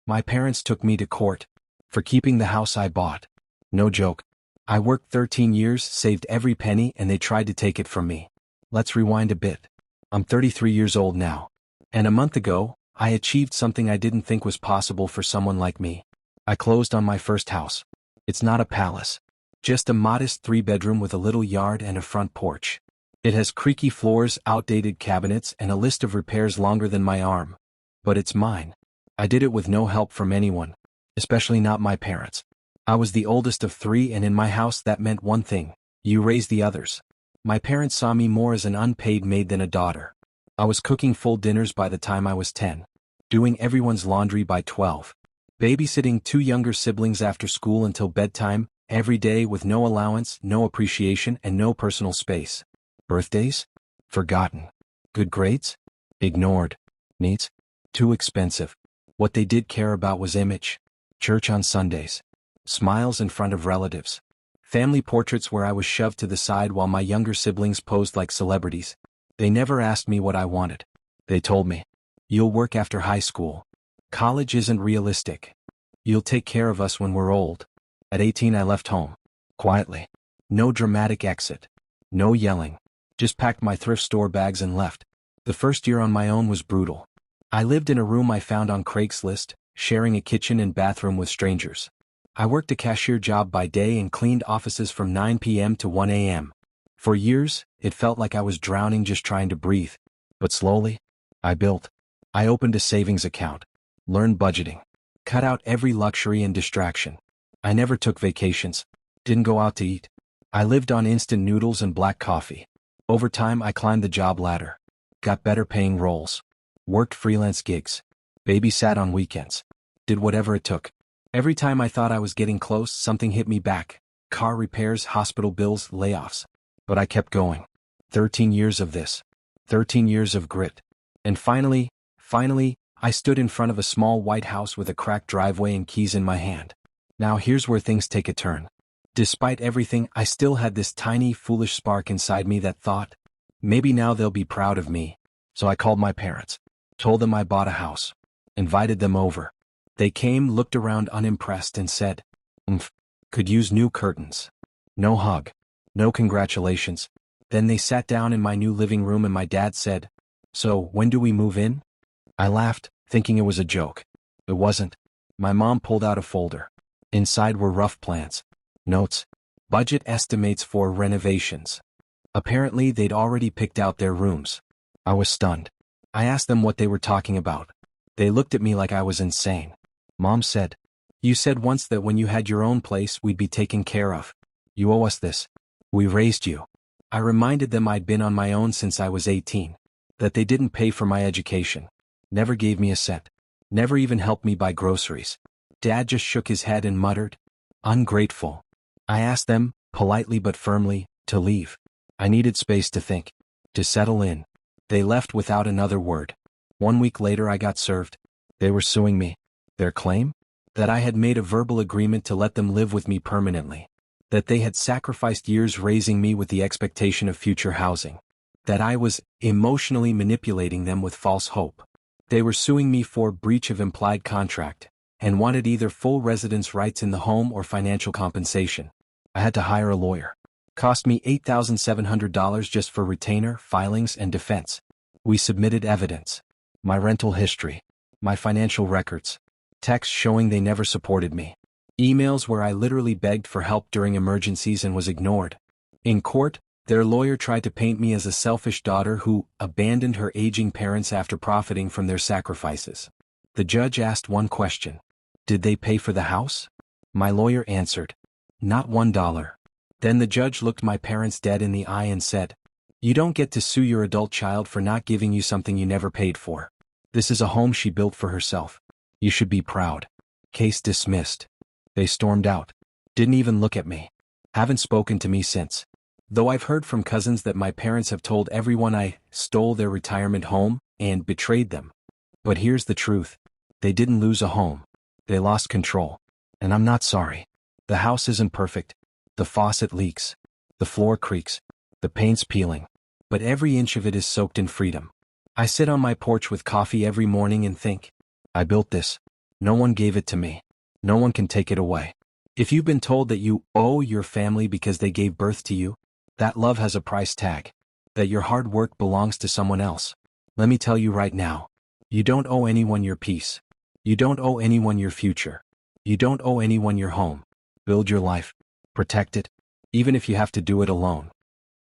My parents took me to court for keeping the house I bought. No joke. I worked 13 years, saved every penny, and they tried to take it from me. Let's rewind a bit. I'm 33 years old now. And a month ago, I achieved something I didn't think was possible for someone like me. I closed on my first house. It's not a palace. Just a modest 3-bedroom with a little yard and a front porch. It has creaky floors, outdated cabinets, and a list of repairs longer than my arm. But it's mine. I did it with no help from anyone, especially not my parents. I was the oldest of 3, and in my house that meant one thing: you raise the others. My parents saw me more as an unpaid maid than a daughter. I was cooking full dinners by the time I was 10, doing everyone's laundry by 12, babysitting 2 younger siblings after school until bedtime, every day with no allowance, no appreciation, and no personal space. Birthdays? Forgotten. Good grades? Ignored. Needs? Too expensive. What they did care about was image. Church on Sundays. Smiles in front of relatives. Family portraits where I was shoved to the side while my younger siblings posed like celebrities. They never asked me what I wanted. They told me, "You'll work after high school. College isn't realistic. You'll take care of us when we're old." At 18 I left home. Quietly. No dramatic exit. No yelling. Just packed my thrift store bags and left. The first year on my own was brutal. I lived in a room I found on Craigslist, sharing a kitchen and bathroom with strangers. I worked a cashier job by day and cleaned offices from 9 p.m. to 1 a.m. For years, it felt like I was drowning just trying to breathe. But slowly, I built. I opened a savings account, learned budgeting, cut out every luxury and distraction. I never took vacations, didn't go out to eat. I lived on instant noodles and black coffee. Over time, I climbed the job ladder, got better paying roles, worked freelance gigs, babysat on weekends, did whatever it took. Every time I thought I was getting close, something hit me back. Car repairs, hospital bills, layoffs. But I kept going. 13 years of this. 13 years of grit. And finally, I stood in front of a small white house with a cracked driveway and keys in my hand. Now here's where things take a turn. Despite everything, I still had this tiny, foolish spark inside me that thought, maybe now they'll be proud of me. So I called my parents, told them I bought a house, invited them over. They came, looked around unimpressed, and said, could use new curtains. No hug. No congratulations. Then they sat down in my new living room and my dad said, "So, when do we move in?" I laughed, thinking it was a joke. It wasn't. My mom pulled out a folder. Inside were rough plans, notes, budget estimates for renovations. Apparently, they'd already picked out their rooms. I was stunned. I asked them what they were talking about. They looked at me like I was insane. Mom said, "You said once that when you had your own place, we'd be taken care of. You owe us this. We raised you." I reminded them I'd been on my own since I was 18, that they didn't pay for my education, never gave me a cent, never even helped me buy groceries. Dad just shook his head and muttered, "Ungrateful." I asked them, politely but firmly, to leave. I needed space to think, to settle in. They left without another word. 1 week later I got served. They were suing me. Their claim? That I had made a verbal agreement to let them live with me permanently. That they had sacrificed years raising me with the expectation of future housing. That I was emotionally manipulating them with false hope. They were suing me for breach of implied contract, and wanted either full residence rights in the home or financial compensation. I had to hire a lawyer. Cost me $8,700 just for retainer, filings, and defense. We submitted evidence. My rental history. My financial records. Texts showing they never supported me. Emails where I literally begged for help during emergencies and was ignored. In court, their lawyer tried to paint me as a selfish daughter who abandoned her aging parents after profiting from their sacrifices. The judge asked one question. Did they pay for the house? My lawyer answered, "Not $1." Then the judge looked my parents dead in the eye and said, "You don't get to sue your adult child for not giving you something you never paid for. This is a home she built for herself. You should be proud." Case dismissed. They stormed out. Didn't even look at me. Haven't spoken to me since. Though I've heard from cousins that my parents have told everyone I stole their retirement home and betrayed them. But here's the truth. They didn't lose a home. They lost control. And I'm not sorry. The house isn't perfect. The faucet leaks. The floor creaks. The paint's peeling. But every inch of it is soaked in freedom. I sit on my porch with coffee every morning and think, I built this. No one gave it to me. No one can take it away. If you've been told that you owe your family because they gave birth to you, that love has a price tag, that your hard work belongs to someone else. Let me tell you right now, you don't owe anyone your peace. You don't owe anyone your future. You don't owe anyone your home. Build your life. Protect it, even if you have to do it alone.